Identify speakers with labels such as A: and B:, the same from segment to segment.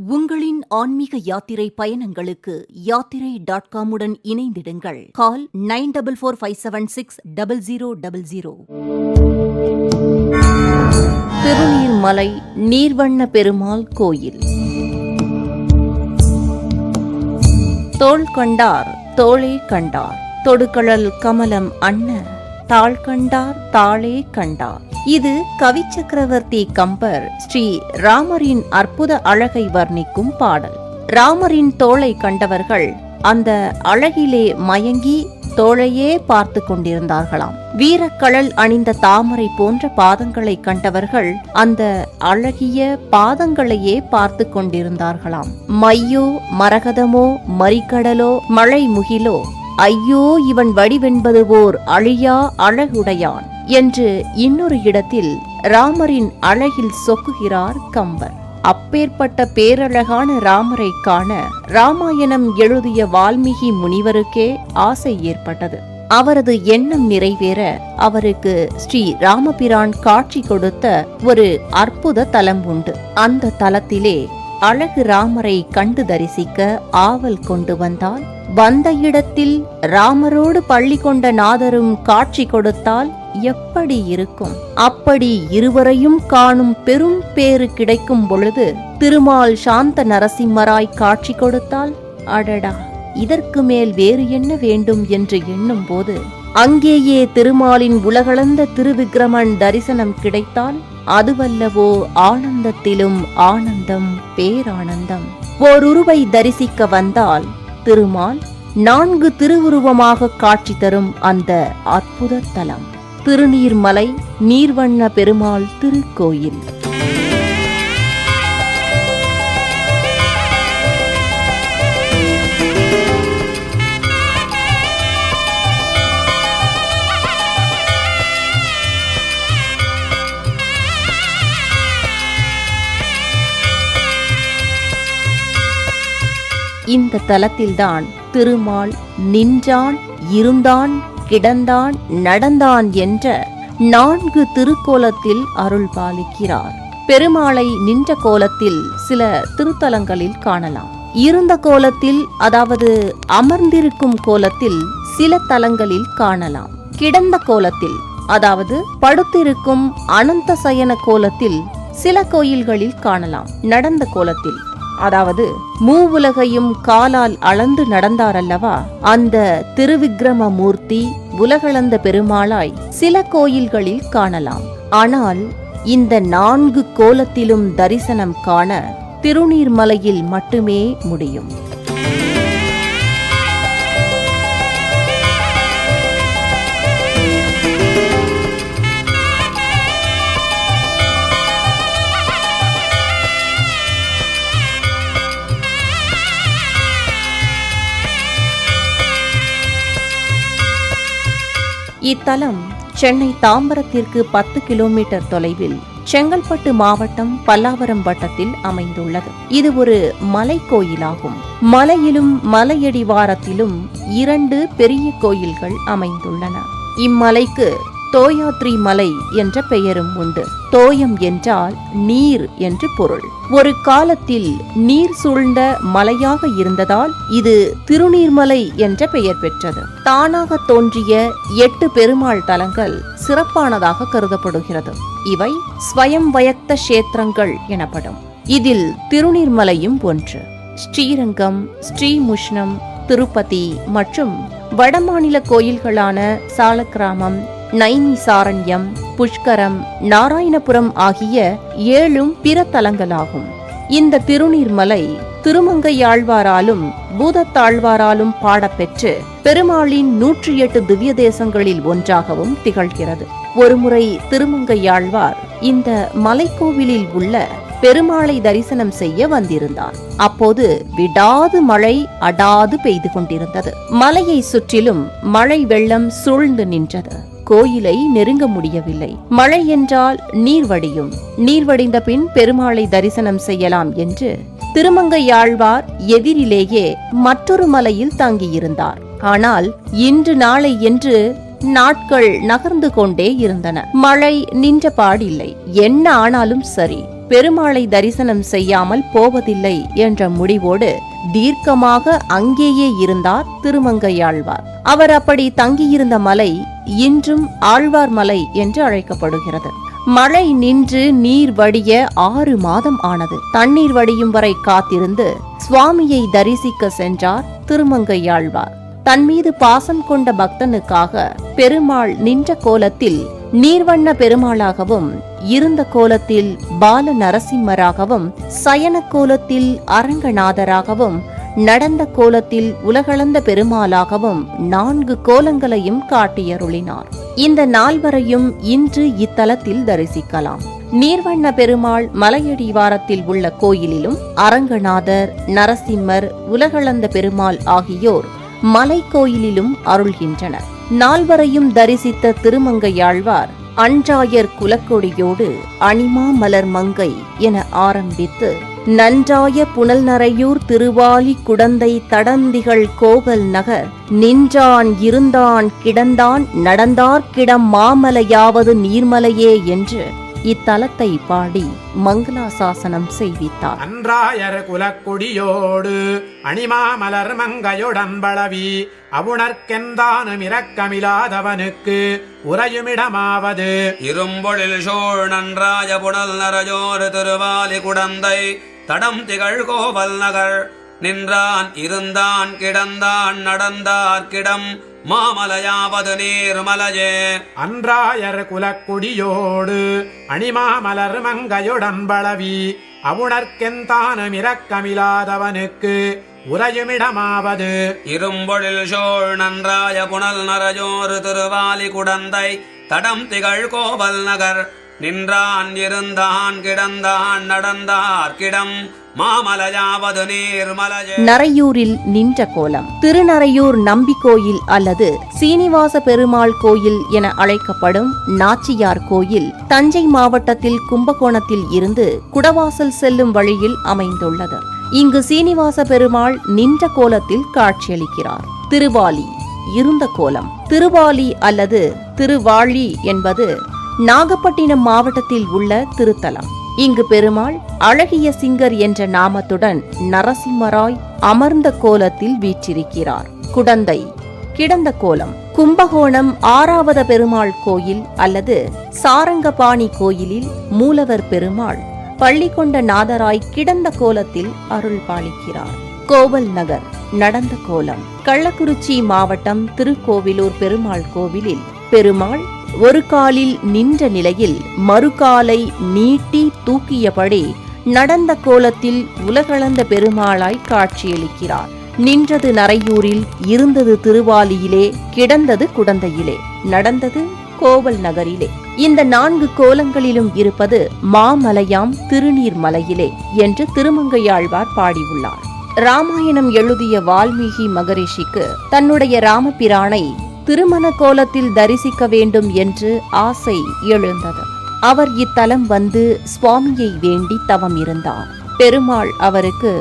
A: உங்களின் ஆன்மீக யாத்திரை பயணங்களுக்கு யாத்திரை.com-உடன் இணைந்திடுங்கள். கால் 9445760000. திருநீர்மலை நீர்வண்ண பெருமாள் கோயில். தோள் கண்டார் தோளே கண்டார், தொடுகழல் கமலம் அன்ன தாள் கண்டார் தாளே கண்டார். இது கவி சக்கரவர்த்தி கம்பர் ஸ்ரீ ராமரின் அற்புத அழகை வர்ணிக்கும் பாடல். ராமரின் தோளை கண்டவர்கள் அந்த அழகிலே மயங்கி தோளையே பார்த்து கொண்டிருந்தார்களாம். வீரக்கழல் அணிந்த தாமரை போன்ற பாதங்களை கண்டவர்கள் அந்த அழகிய பாதங்களையே பார்த்து கொண்டிருந்தார்களாம். மையோ மரகதமோ மறிக்கடலோ மழை முகிலோ, ஐயோ இவன் வடிவென்பது ஓர் அழியா அழகுடையான் என்று இன்னொரு இடத்தில் ராமரின் அழகில் சொக்குகிறார் கம்பர். அப்பேற்பட்ட பேரழகான ராமரை காண ராமாயணம் எழுதிய வால்மீகி முனிவருக்கே ஆசை ஏற்பட்டது. அவரது எண்ணம் நிறைவேற அவருக்கு ஸ்ரீ ராமபிரான் காட்சி கொடுத்த ஒரு அற்புத தலம் உண்டு. அந்த தலத்திலே அழகு ராமரை கண்டு தரிசிக்க ஆவல் கொண்டு வந்தால், வந்த இடத்தில் ராமரோடு பள்ளி கொண்ட நாதரும் காட்சி கொடுத்தால் எப்படி இருக்கும்? அப்படி இருவரையும் காணும் பெரும் பேறு கிடைக்கும் பொழுது திருமால் சாந்த நரசிம்மராய் காட்சி கொடுத்தால், அடடா இதற்கு மேல் வேறு என்ன வேண்டும் என்று எண்ணும் போது அங்கேயே திருமாலின் உலகளந்த திருவிக்கிரமன் தரிசனம் கிடைத்தால் அதுவல்லவோ ஆனந்தத்திலும் ஆனந்தம், பேரானந்தம். ஓருருவை தரிசிக்க வந்தால் திருமால் 4 திருவுருவமாக காட்சி தரும் அந்த அற்புத தலம் திருநீர்மலை நீர்வண்ண பெருமாள் திருக்கோயில். இந்த தலத்தில்தான் திருமால் நின்றான், இருந்தான், கிடந்தான், நடந்தான் என்ற 4 திருக்கோலத்தில் அருள் பாலிக்கிறார். பெருமாளை நின்ற கோலத்தில் சில திருத்தலங்களில் காணலாம். இருந்த கோலத்தில், அதாவது அமர்ந்திருக்கும் கோலத்தில் சில தலங்களில் காணலாம். கிடந்த கோலத்தில், அதாவது படுத்திருக்கும் அனந்த சயன கோலத்தில் சில கோயில்களில் காணலாம். நடந்த கோலத்தில், அதாவது மூவுலகையும் காலால் அளந்து நடந்தாரல்லவா, அந்த திருவிக்கிரம மூர்த்தி உலகளந்த பெருமாளாய் சில கோயில்களில் காணலாம். ஆனால் இந்த 4 கோலத்திலும் தரிசனம் காண திருநீர்மலையில் மட்டுமே முடியும். இத்தலம் சென்னை தாம்பரத்திற்கு 10 கிலோமீட்டர் தொலைவில் செங்கல்பட்டு மாவட்டம் பல்லாவரம் வட்டத்தில் அமைந்துள்ளது. இது ஒரு மலை கோயிலாகும். மலையிலும் மலையடிவாரத்திலும் 2 பெரிய கோயில்கள் அமைந்துள்ளன. இம்மலைக்கு தோயாத்ரி மலை என்ற பெயரும் உண்டு. தோயம் என்றால் நீர் என்று பொருள். ஒரு காலத்தில் நீர் சூழ்ந்த மலையாக இருந்ததால் இது திருநீர்மலை என்ற பெயர் பெற்றது. தானாக தோன்றிய 8 பெருமாள் தலங்கள் சிறப்பானதாக கருதப்படுகிறது. இவை ஸ்வயம் வயக்த கஷேத்திரங்கள் எனப்படும். இதில் திருநீர்மலையும் ஒன்று. ஸ்ரீரங்கம், ஸ்ரீமுஷ்ணம், திருப்பதி மற்றும் வடமாநில கோயில்களான சாலக்கிராமம், நைமிசாரண்யம், புஷ்கரம், நாராயணபுரம் ஆகிய 7 பிற தலங்களாகும். இந்த திருநீர்மலை திருமங்கையாழ்வாராலும் பூதத்தாழ்வாராலும் பாடப்பெற்று பெருமாளின் 108 திவ்ய தேசங்களில் ஒன்றாகவும் திகழ்கிறது. ஒருமுறை திருமங்கையாழ்வார் இந்த மலைக்கோவிலில் உள்ள பெருமாளை தரிசனம் செய்ய வந்திருந்தார். அப்போது விடாது மழை அடாது பெய்து கொண்டிருந்தது. மலையை சுற்றிலும் மழை வெள்ளம் சூழ்ந்து நின்றது. கோயிலை நெருங்க முடியவில்லை. மழை என்றால் நீர் வடியும். நீர் வடிந்த பின் பெருமாளை தரிசனம் செய்யலாம் என்று திருமங்கையாழ்வார் எதிரிலேயே மற்றொரு மலையில் தங்கியிருந்தார். ஆனால் இன்று நாளை என்று நாட்கள் நகர்ந்து கொண்டே இருந்தன. மழை நின்ற பாடில்லை. என்ன ஆனாலும் சரி, பெருமாளை தரிசனம் செய்யாமல் போவதில்லை என்ற முடிவோடு தீர்க்கமாக அங்கேயே இருந்தார் திருமங்கையாழ்வார். அவர் அப்படி தங்கியிருந்த மலை இன்றும் ஆழ்வார் மலை என்று அழைக்கப்படுகிறது. மழை நின்று நீர் வடிய 6 மாதம் ஆனது. தண்ணீர் வடியும் வரை காத்திருந்து சுவாமியை தரிசிக்க சென்றார் திருமங்கையாழ்வார். தன் மீது பாசம் கொண்ட பக்தனுக்காக பெருமாள் நின்ற கோலத்தில் நீர்வண்ண பெருமாளாகவும், இருந்த கோலத்தில் பால நரசிம்மராகவும், சயன கோலத்தில் அரங்கநாதராகவும், நடந்த கோலத்தில் உலகளந்த பெருமாளாகவும் 4 கோலங்களையும் காட்டியருளினார். இந்த 4வரையும் இன்று இத்தலத்தில் தரிசிக்கலாம். நீர்வண்ண பெருமாள் மலையடிவாரத்தில் உள்ள கோயிலிலும், அரங்கநாதர், நரசிம்மர், உலகளந்த பெருமாள் ஆகியோர் மலை கோயிலிலும் அருள்கின்றனர். 4வரையும் தரிசித்த திருமங்கையாழ்வார் அன்றாயர் குலக்கொடியோடு அணிமா மலர் மங்கை என ஆரம்பித்து நன்றாய புனல் நரையூர் திருவாலி குடந்தை தடந்திகள் கோவல் நகர் நின்றான் இருந்தான் கிடந்தான் நடந்தார்கிடம் மாமலையாவது நீர்மலையே என்று இத்தலத்தை பாடி மங்களாசாசனம் செய்வித்தார்.
B: அன்றாயர் குலக்குடியோடு அணிமா மலர் மங்கையுடன் பளவி அவுணர்க்கெந்தானும் இரக்கமில்லாதவனுக்கு உறையுமிடமாவது
C: இரும்பொழில் சோழ் நன்றாய புனல் நரையோர் திருவாலி குடந்தை தடம் திகழ் கோவல் நகர் நின்றான் இருந்தான் கிடந்தான் நடந்தார்கிடம் மாமலையாவது நீர்மலையே.
B: அன்றாயர் குலக்குடியோடு அணிமா மலர் மங்கையுடன் பளவி அவுணர்க்கெந்தானும் இரக்கமில்லாதவனுக்கு உறையுமிடமாவது
C: இரும்பொழில் சோழ் நன்றாய புனல் நரையோர் திருவாலி குடந்தை தடம் திகழ் கோவல் நகர் நின்றான் இருந்தான் கிடந்தான் நடந்தார்கிடம் மாமலையாவது நீர்மலையே.
A: நரையூரில் நின்ற கோலம். திருநரையூர் நம்பி கோயில் அல்லது சீனிவாச பெருமாள் கோயில் என அழைக்கப்படும் நாச்சியார் கோயில் தஞ்சை மாவட்டத்தில் கும்பகோணத்தில் இருந்து குடவாசல் செல்லும் வழியில் அமைந்துள்ளது. இங்கு சீனிவாச பெருமாள் நின்ற கோலத்தில் காட்சியளிக்கிறார். திருவாலி இருந்த கோலம். திருவாலி அல்லது திருவாழி என்பது நாகப்பட்டினம் மாவட்டத்தில் உள்ள திருத்தலம். இங்கு பெருமாள் அழகிய சிங்கர் என்ற நாமத்துடன் நரசிம்மராய் அமர்ந்த கோலத்தில் வீற்றிருக்கிறார். குடந்தை கிடந்த கோலம். கும்பகோணம் 6வது பெருமாள் கோயில் அல்லது சாரங்கபாணி கோயிலில் மூலவர் பெருமாள் பள்ளி கொண்ட நாதராய் கிடந்த கோலத்தில் அருள் பாலிக்கிறார். கோவல் நகர் நடந்த கோலம். கள்ளக்குறிச்சி மாவட்டம் திருக்கோவிலூர் பெருமாள் கோவிலில் பெருமாள் ஒரு காலில் நின்ற நிலையில் மறுகாலை நீட்டி தூக்கியபடி நடந்த கோலத்தில் உலகளந்த பெருமாளாய் காட்சியளிக்கிறார். நின்றது நரையூரில், இருந்தது திருவாலியிலே, கிடந்தது குடந்தையிலே, நடந்தது கோவல் நகரிலே. இந்த 4 கோலங்களிலும் இருப்பது மாமலையாம் திருநீர்மலையிலே என்று திருமங்கையாழ்வார் பாடியுள்ளார். ராமாயணம் எழுதிய வால்மீகி மகரிஷிக்கு தன்னுடைய ராமபிரானை திருமண கோலத்தில் தரிசிக்க வேண்டும் என்று ஆசை எழுந்தது. அவர் இத்தலம் வந்து சுவாமியை வேண்டி தவம் இருந்தார். பெருமாள் அவருக்கு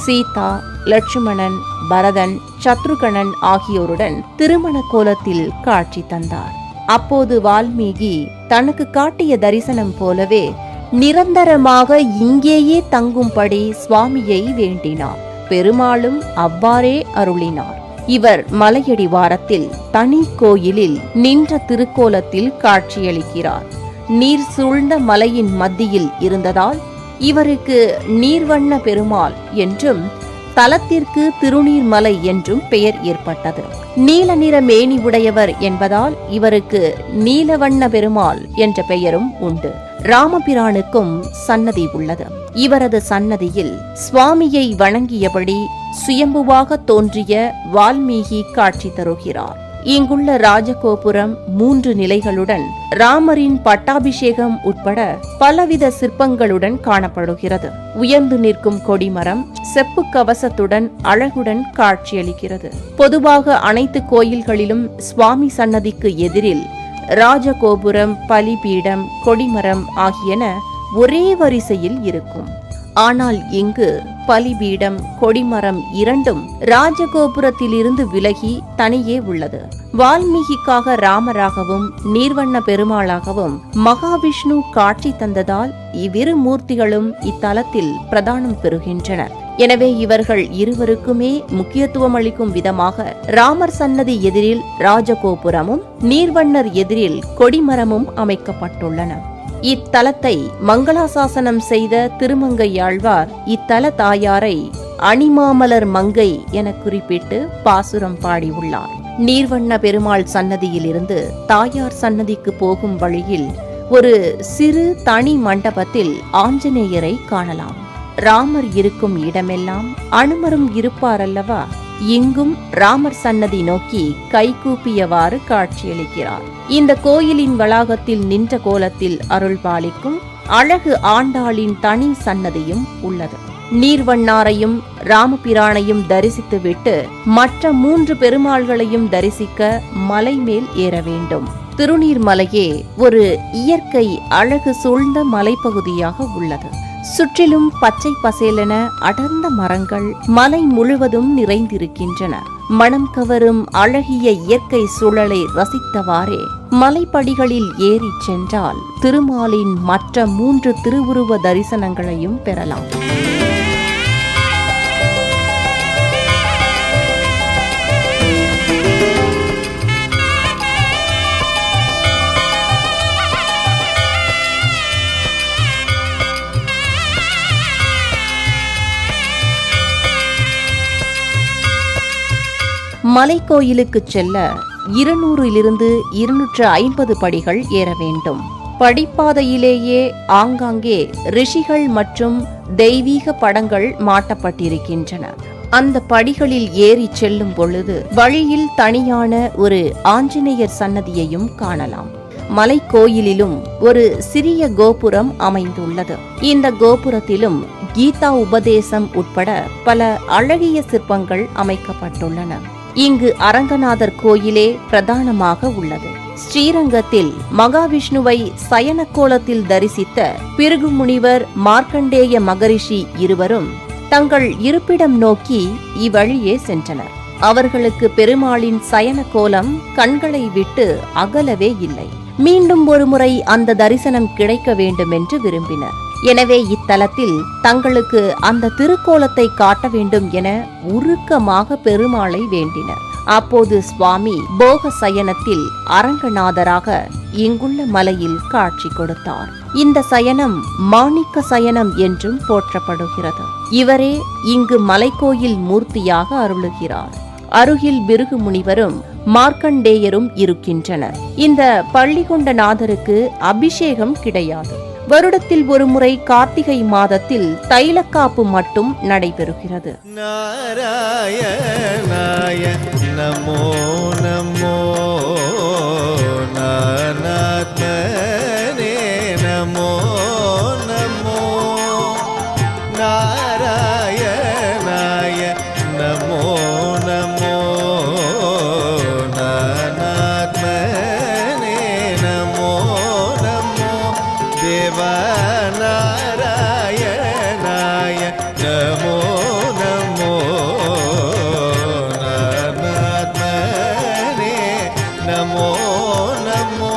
A: சீதா, லட்சுமணன், பரதன், சத்ருகணன் ஆகியோருடன் திருமண கோலத்தில் காட்சி தந்தார். அப்போது வால்மீகி தனக்கு காட்டிய தரிசனம் போலவே நிரந்தரமாக இங்கேயே தங்கும்படி சுவாமியை வேண்டினார். பெருமாளும் அவ்வாறே அருளினார். இவர் மலையடிவாரத்தில் தனி கோயிலில் நின்ற திருக்கோலத்தில் காட்சியளிக்கிறார். நீர் சூழ்ந்த மலையின் மத்தியில் இருந்ததால் இவருக்கு நீர்வண்ண பெருமாள் என்றும் தலத்திற்கு திருநீர்மலை என்றும் பெயர் ஏற்பட்டது. நீல நிற மேனி உடையவர் என்பதால் இவருக்கு நீலவண்ண பெருமாள் என்ற பெயரும் உண்டு. ராமபிரானுக்கும் சன்னதி உள்ளது. இவரது சன்னதியில் சுவாமியை வணங்கியபடி சுயம்புவாக தோன்றிய வால்மீகி காட்சி தருகிறார். இங்குள்ள ராஜகோபுரம் 3 நிலைகளுடன் ராமரின் பட்டாபிஷேகம் உட்பட பலவித சிற்பங்களுடன் காணப்படுகிறது. உயர்ந்து நிற்கும் கொடிமரம் செப்பு கவசத்துடன் அழகுடன் காட்சியளிக்கிறது. பொதுவாக அனைத்து கோயில்களிலும் சுவாமி சன்னதிக்கு எதிரில் ராஜகோபுரம், பலிபீடம், கொடிமரம் ஆகியன ஒரே வரிசையில் இருக்கும். ஆனால் இங்கு பலிபீடம், கொடிமரம் இரண்டும் ராஜகோபுரத்திலிருந்து விலகி தனியே உள்ளது. வால்மீகிக்காக ராமராகவும் நீர்வண்ண பெருமாளாகவும் மகாவிஷ்ணு காட்சி தந்ததால் இவ்விரு மூர்த்திகளும் இத்தலத்தில் பிரதானம் பெறுகின்றனர். எனவே இவர்கள் இருவருக்குமே முக்கியத்துவம் அளிக்கும் விதமாக ராமர் சன்னதி எதிரில் ராஜகோபுரமும் நீர்வண்ணர் எதிரில் கொடிமரமும் அமைக்கப்பட்டுள்ளன. இத்தலத்தை மங்களாசாசனம் செய்த திருமங்கையாழ்வார் இத்தல தாயாரை அணிமாமலர் மங்கை என குறிப்பிட்டு பாசுரம் பாடியுள்ளார். நீர்வண்ண பெருமாள் சன்னதியிலிருந்து தாயார் சன்னதிக்கு போகும் வழியில் ஒரு சிறு தனி மண்டபத்தில் ஆஞ்சநேயரை காணலாம். ராமர் இருக்கும் இடமெல்லாம் அனுமரும் இருப்பாரல்லவா, இங்கும் ராமர் சன்னதி நோக்கி கைகூப்பியவாறு காட்சியளிக்கிறார். இந்த கோயிலின் வளாகத்தில் நின்ற கோலத்தில் அருள் பாலிக்கும் அழகு ஆண்டாளின் தனி சன்னதியும் உள்ளது. நீர்வண்ணாரையும் ராமபிரானையும் தரிசித்துவிட்டு மற்ற 3 பெருமாள்களையும் தரிசிக்க மலை மேல் ஏற வேண்டும். திருநீர்மலையே ஒரு இயற்கை அழகு சூழ்ந்த மலைப்பகுதியாக உள்ளது. சுற்றிலும் பச்சை பசேலென அடர்ந்த மரங்கள் மலை முழுவதும் நிறைந்திருக்கின்றன. மனம் கவரும் அழகிய இயற்கை சூழலை ரசித்தவாறே மலைப்படிகளில் ஏறி சென்றால் திருமாலின் மற்ற 3 திருவுருவ தரிசனங்களையும் பெறலாம். மலைக்கோயிலுக்கு செல்ல 200 - 250 படிகள் ஏற வேண்டும். படிப்பாதையிலேயே ஆங்காங்கே ரிஷிகள் மற்றும் தெய்வீக படங்கள் மாட்டப்பட்டிருக்கின்றன. அந்த படிகளில் ஏறி செல்லும் பொழுது வழியில் தனியான ஒரு ஆஞ்சநேயர் சன்னதியையும் காணலாம். மலைக்கோயிலிலும் ஒரு சிறிய கோபுரம் அமைந்துள்ளது. இந்த கோபுரத்திலும் கீதா உபதேசம் உட்பட பல அழகிய சிற்பங்கள் அமைக்கப்பட்டுள்ளன. இங்கு அரங்கநாதர் கோயிலே பிரதானமாக உள்ளது. ஸ்ரீரங்கத்தில் மகாவிஷ்ணுவை சயன கோலத்தில் தரிசித்த பிருகு முனிவர், மார்க்கண்டேய மகரிஷி இருவரும் தங்கள் இருப்பிடம் நோக்கி இவ்வழியே சென்றனர். அவர்களுக்கு பெருமாளின் சயன கோலம் கண்களை விட்டு அகலவே இல்லை. மீண்டும் ஒருமுறை அந்த தரிசனம் கிடைக்க வேண்டும் என்று விரும்பினர். எனவே இத்தலத்தில் தங்களுக்கு அந்த திருக்கோலத்தை காட்ட வேண்டும் என உருக்கமாக பெருமாளை வேண்டினர். அப்போது சுவாமி போக சயனத்தில் அரங்கநாதராக இங்குள்ள மலையில் காட்சி கொடுத்தார். இந்த சயனம் மாணிக்க சயனம் என்றும் போற்றப்படுகிறது. இவரே இங்கு மலைக்கோயில் மூர்த்தியாக அருளுகிறார். அருகில் பிருகு முனிவரும் மார்க்கண்டேயரும் இருக்கின்றனர். இந்த பள்ளிகொண்டநாதருக்கு அபிஷேகம் கிடையாது. வருடத்தில் ஒருமுறை கார்த்திகை மாதத்தில் தைலக்காப்பு மட்டும் நடைபெறுகிறது.
D: நாராயணாய நமோ நமோ நானாத்மனே நமோ நமோ நாராயணாய நமோ நமோ நானாத்மனே நமோ நமோ தேவநாராயணாய நமோ நமோ நானாத்மனே நமோ நமோ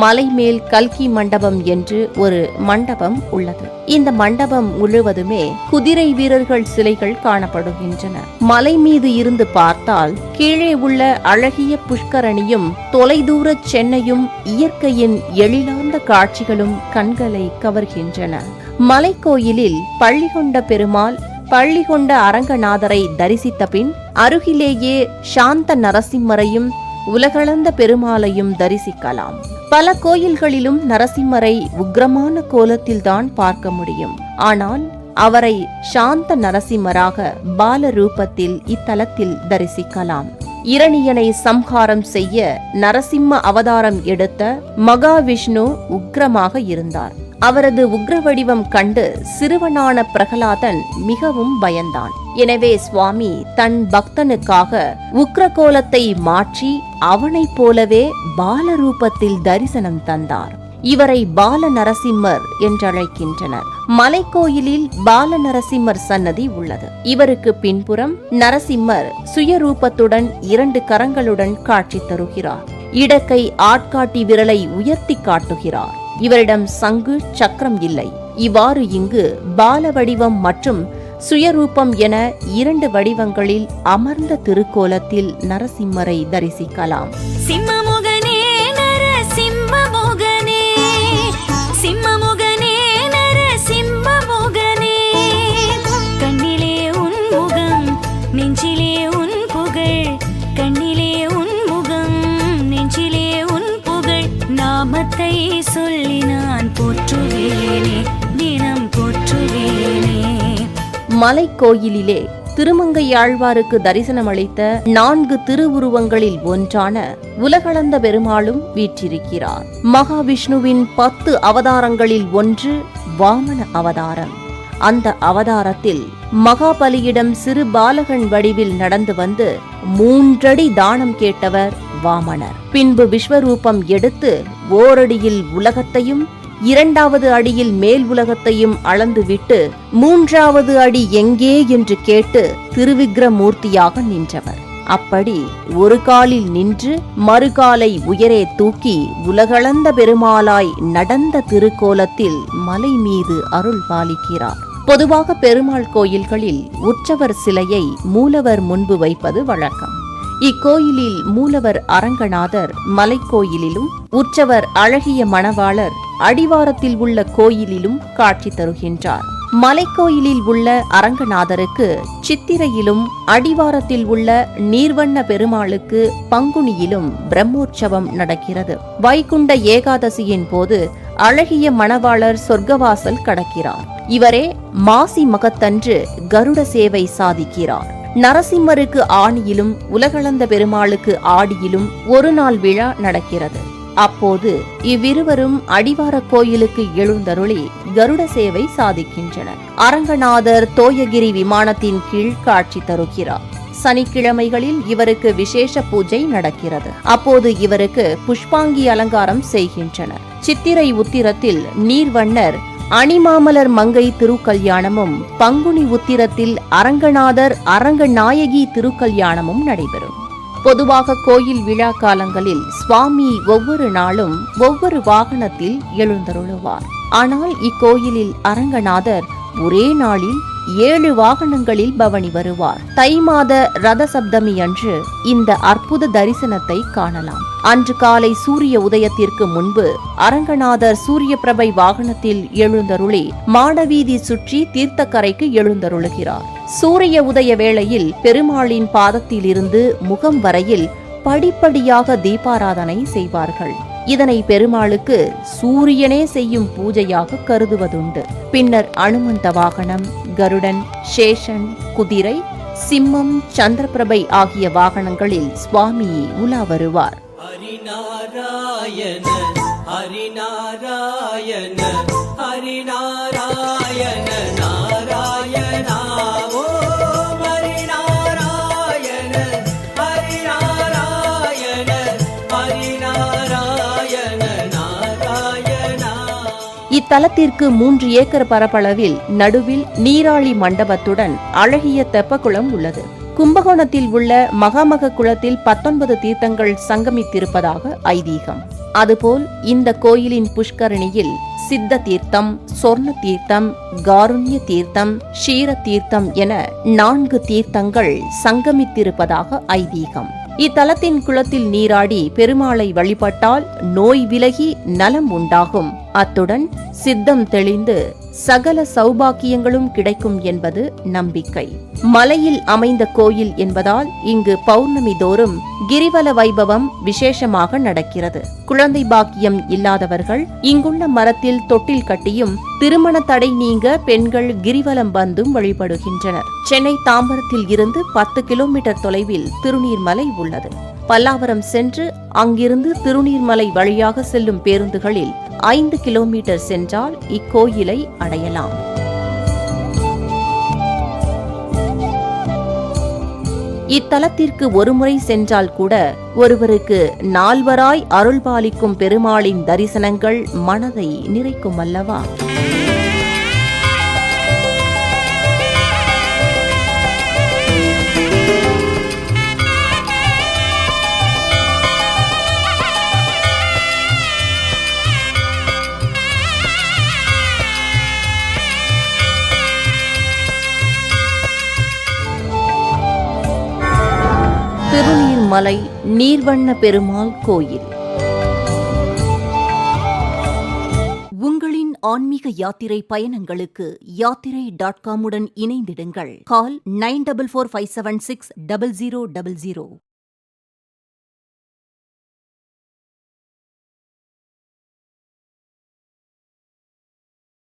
A: மலைமேல் கல்கி மண்டபம் என்று ஒரு மண்டபம் உள்ளது. இந்த மண்டபம் முழுவதுமே குதிரை வீரர்கள் சிலைகள் காணப்படுகின்றன. மலை மீது இருந்து பார்த்தால் கீழே உள்ள அழகிய புஷ்கரணியும் தொலைதூர சென்னையும் இயற்கையின் எழிலார்ந்த காட்சிகளும் கண்களை கவர்கின்றன. மலைக்கோயிலில் பள்ளிகொண்ட பெருமாள், பள்ளிகொண்ட அரங்கநாதரை தரிசித்த பின் அருகிலேயே சாந்த நரசிம்மரையும் உலகளந்த பெருமாளையும் தரிசிக்கலாம். பல கோயில்களிலும் நரசிம்மரை உக்ரமான கோலத்தில்தான் பார்க்க முடியும். ஆனால் அவரை சாந்த நரசிம்மராக பால ரூபத்தில் இத்தலத்தில் தரிசிக்கலாம். இரணியனை சம்ஹாரம் செய்ய நரசிம்ம அவதாரம் எடுத்த மகாவிஷ்ணு உக்ரமாக இருந்தார். அவரது உக்ர வடிவம் கண்டு சிறுவனான பிரகலாதன் மிகவும் பயந்தான். எனவே சுவாமி தன் பக்தனுக்காக உக்ரகோலத்தை மாற்றி அவனைப் போலவே பாலரூபத்தில் தரிசனம் தந்தார். இவரை பால நரசிம்மர் என்றழைக்கின்றனர். மலைக்கோயிலில் பால நரசிம்மர் சன்னதி உள்ளது. இவருக்கு பின்புறம் நரசிம்மர் சுயரூபத்துடன் 2 கரங்களுடன் காட்சி தருகிறார். இடக்கை ஆட்காட்டி விரலை உயர்த்தி காட்டுகிறார். இவரிடம் சங்கு சக்கரம் இல்லை. இவ்வாறு இங்கு பால வடிவம் மற்றும் சுயரூபம் என 2 வடிவங்களில் அமர்ந்த திருக்கோலத்தில் நரசிம்மரை தரிசிக்கலாம்.
E: சிம்மமுகனே நரசிம்மமுகனே, சிம்மமுகனே நரசிம்மமுகனே, கண்ணிலே உன் முகம் நெஞ்சிலே உன் புகழ், கண்ணிலே உன் முகம் நெஞ்சிலே உன் புகழ், நாமத்தை சொல்லி நான் போற்றுவேனே, தினம் போற்றுவேனே.
A: மலைக்கோயிலிலே திருமங்கையாழ்வாருக்கு தரிசனமளித்த 4 திருவுருவங்களில் ஒன்றான உலகளந்த பெருமாளும் வீற்றிருக்கிறார். மகாவிஷ்ணுவின் 10 அவதாரங்களில் ஒன்று வாமன அவதாரம். அந்த அவதாரத்தில் மகாபலியிடம் சிறு பாலகன் வடிவில் நடந்து வந்து 3 அடி தானம் கேட்டவர் வாமனர். பின்பு விஸ்வரூபம் எடுத்து ஓரடியில் உலகத்தையும் 2வது அடியில் மேல் உலகத்தையும் அளந்துவிட்டு 3வது அடி எங்கே என்று கேட்டு திருவிக்ரமூர்த்தியாக நின்றவர். அப்படி ஒரு காலில் நின்று மறுகாலை உயரே தூக்கி உலகளந்த பெருமாளாய் நடந்த திருக்கோலத்தில் மலை மீது அருள் பாலிக்கிறார். பொதுவாக பெருமாள் கோயில்களில் உற்சவர் சிலையை மூலவர் முன்பு வைப்பது வழக்கம். இக்கோயிலில் மூலவர் அரங்கநாதர் மலைக்கோயிலிலும் உற்சவர் அழகிய மணவாளர் அடிவாரத்தில் உள்ள கோயிலிலும் காட்சி தருகின்றார். மலைக்கோயிலில் உள்ள அரங்கநாதருக்கு சித்திரையிலும், அடிவாரத்தில் உள்ள நீர்வண்ண பெருமாளுக்கு பங்குனியிலும் பிரம்மோற்சவம் நடக்கிறது. வைகுண்ட ஏகாதசியின் போது அழகிய மணவாளர் சொர்க்கவாசல் கடக்கிறார். இவரே மாசி மகத்தன்று கருட சேவை சாதிக்கிறார். நரசிம்மருக்கு ஆணியிலும், உலகளந்த பெருமாளுக்கு ஆடியிலும் ஒரு நாள் விழா நடக்கிறது. அப்போது இவ்விருவரும் அடிவார கோயிலுக்கு எழுந்தருளி கருட சேவை சாதிக்கின்றனர். அரங்கநாதர் தோயகிரி விமானத்தின் கீழ் காட்சி தருகிறார். சனிக்கிழமைகளில் இவருக்கு விசேஷ பூஜை நடக்கிறது. அப்போது இவருக்கு புஷ்பாங்கி அலங்காரம் செய்கின்றனர். சித்திரை உத்திரத்தில் நீர்வண்ணர் அணிமாமலர் மங்கை திருக்கல்யாணமும், பங்குனி உத்திரத்தில் அரங்கநாதர் அரங்கநாயகி திருக்கல்யாணமும் நடைபெறும். பொதுவாக கோயில் விழா காலங்களில் சுவாமி ஒவ்வொரு நாளும் ஒவ்வொரு வாகனத்தில் எழுந்தருளுவார். ஆனால் இக்கோயிலில் அரங்கநாதர் ஒரே நாளில் 7 வாகனங்களில் பவனி வருவார். தை மாத ரத சப்தமி அன்று இந்த அற்புத தரிசனத்தை காணலாம். அன்று காலை சூரிய உதயத்திற்கு முன்பு அரங்கநாதர் சூரிய பிரபை வாகனத்தில் எழுந்தருளி மாடவீதி சுற்றி தீர்த்தக்கரைக்கு எழுந்தருளுகிறார். சூரிய உதய வேளையில் பெருமாளின் பாதத்தில் இருந்து முகம் வரையில் படிப்படியாக தீபாராதனை செய்வார்கள். இதனை பெருமாளுக்கு சூரியனே செய்யும் பூஜையாக கருதுவதுண்டு. பின்னர் அனுமந்த வாகனம், கருடன், சேஷன், குதிரை, சிம்மம், சந்திரபிரபை ஆகிய வாகனங்களில் சுவாமி உலா வருவார்.
F: ஹரிநாராயண ஹரிநாராயண ஹரிநாராயண நாராயண ஓம் ஹரிநாராயண ஹரிநாராயண ஹரிநாராயண நாராயண.
A: இத்தலத்திற்கு 3 ஏக்கர் பரப்பளவில் நடுவில் நீராழி மண்டபத்துடன் அழகிய தெப்பக்குளம் உள்ளது. கும்பகோணத்தில் உள்ள மகாமக குளத்தில் 19 தீர்த்தங்கள் சங்கமித்திருப்பதாக ஐதீகம். அதுபோல் இந்த கோயிலின் புஷ்கரணியில் சித்த தீர்த்தம், சொர்ண தீர்த்தம், காருண்ய தீர்த்தம், ஷீர தீர்த்தம் என 4 தீர்த்தங்கள் சங்கமித்திருப்பதாக ஐதீகம். இத்தலத்தின் குளத்தில் நீராடி பெருமாளை வழிபட்டால் நோய் விலகி நலம் உண்டாகும். அத்துடன் சித்தம் தெளிந்து சகல சௌபாக்கியங்களும் கிடைக்கும் என்பது நம்பிக்கை. மலையில் அமைந்த கோயில் என்பதால் இங்கு பௌர்ணமி தோறும் கிரிவல வைபவம் விசேஷமாக நடக்கிறது. குழந்தை பாக்கியம் இல்லாதவர்கள் இங்குள்ள மரத்தில் தொட்டில் கட்டியும், திருமண தடை நீங்க பெண்கள் கிரிவலம் வந்தும் வழிபடுகின்றனர். சென்னை தாம்பரத்தில் இருந்து 10 கிலோமீட்டர் தொலைவில் திருநீர்மலை உள்ளது. பல்லாவரம் சென்று அங்கிருந்து திருநீர்மலை வழியாக செல்லும் பேருந்துகளில் 5 கிலோமீட்டர் சென்றால் இக்கோயிலை அடையலாம். இத்தலத்திற்கு ஒருமுறை சென்றால் கூட ஒருவருக்கு 4வராய் அருள்பாலிக்கும் பெருமாளின் தரிசனங்கள் மனதை நிறைக்கும் அல்லவா? திருநீர்மலை நீர்வண்ண பெருமாள் கோயில். உங்களின் ஆன்மீக யாத்திரை பயணங்களுக்கு யாத்திரை.com உடன் இணைந்திடுங்கள். கால் 9445760000.